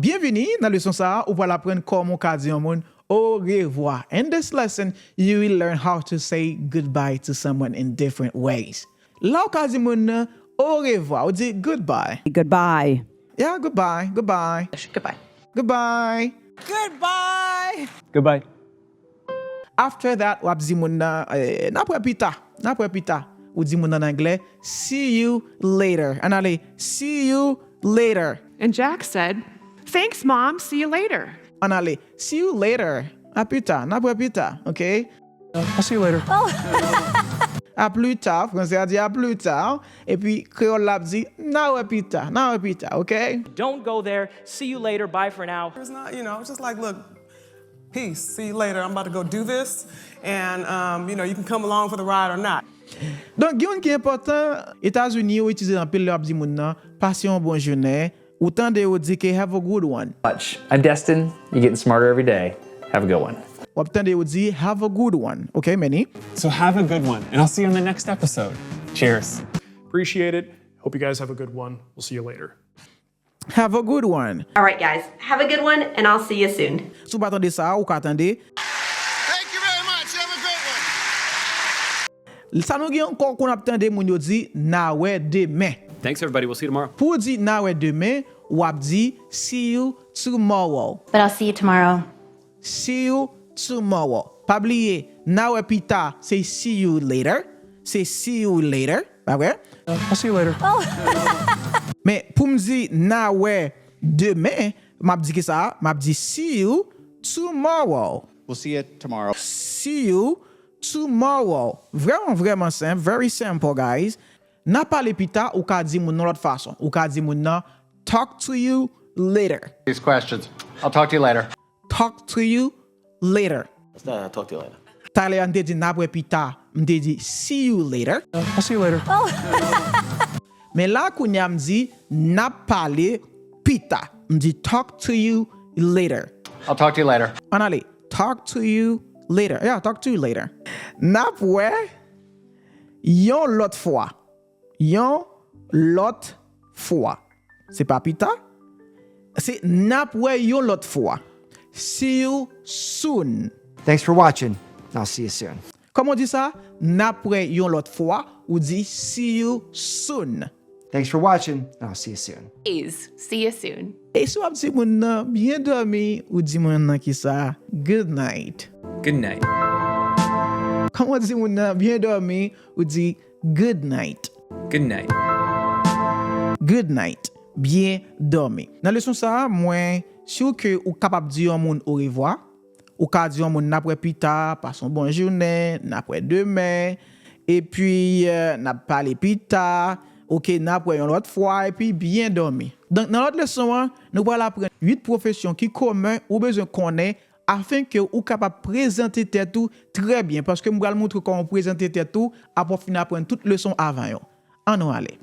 bienvenue dans la leçon ça, où va apprendre comment dire au revoir. In this lesson, you will learn how to say goodbye to someone in different ways. Là, on dit au revoir, on dit goodbye. Goodbye. Yeah, goodbye, goodbye. Goodbye. Goodbye. Goodbye. Goodbye. After that, on dit n'après pita. On dit en anglais, see you later. And allez, see you later. And Jack said, "Thanks, Mom. See you later." And allez, see you later. À plus tard, n'après pita, okay? I'll see you later. À plus tard, français a dit à plus tard. Et puis, créole l'a dit, now pita, okay? Don't go there. See you later. Bye for now. It's not, it's just like, look, peace, see you later. I'm about to go do this. And, you can come along for the ride or not. Donc, il y a un qui est important, États-Unis, où utilisent un peu leur dit moun passion bonne journée, autant de vous dire que have a good one. Much. I'm Destin. You're getting smarter every day. Have a good one. Autant de vous dire have a good one. Okay, Manny? So have a good one, and I'll see you on the next episode. Cheers. Appreciate it. Hope you guys have a good one. We'll see you later. Have a good one. All right, guys. Have a good one, and I'll see you soon. Si vous attendez ça, ou qu'attendez. Thank you very much. Have a great one. Ça nous gen encore qu'on attendait moun yo dit na wè demain. Thanks, everybody. We'll see you tomorrow. Pour dire na wè demain, ou ap dit see you tomorrow. But I'll see you tomorrow. See you tomorrow. Pas oublier, na wè pita, c'est see you later. C'est see you later. Pas vrai? I'll see you later. Mais pour me dire na wè demain, m'a dit que ça, m'a dit see you tomorrow. We'll see you tomorrow. See you tomorrow. Vraiment simple. Very simple, guys. N'a pas les pita ou ka di moun l'autre façon. Ou ka di moun nan talk to you later. These questions. I'll talk to you later. Talk to you later. It's not talk to you later. Tale an te di n'a pas pita, m'te di see you later. I'll see you later. Mais là kounya m'di n'a parlé pita. M'di talk to you later. I'll talk to you later. On allez, talk to you later. Yeah, talk to you later. N'a pouè yon l'autre fois. Yon l'autre fois. C'est pas pita? C'est n'a pouè yon l'autre fois. See you soon. Thanks for watching. I'll see you soon. Comment on dit ça? N'a pouè yon l'autre fois ou dit see you soon. Thanks for watching. I'll see you soon. Please, see you soon. Et si vous avez dit moun bien dormi ou dit moun qui ça? Good night. Good night. Comment on dit moun bien dormi ou dit good night? Good night. Good night. Bien dormi. Dans la leçon ça, moi, si vous êtes capable de dire moun au revoir, ou ka dire moun n'après pita, passons bonne journée, n'après demain, et puis n'a parlé pita, ok, n'après une autre fois, et puis bien dormi. Donc, dans notre leçon, nous allons apprendre 8 professions qui communes ou besoin qu'on ait afin que vous capable de présenter tout très bien. Parce que nous allons montrer comment présenter tout après finir apprendre toute leçon avant. On va aller.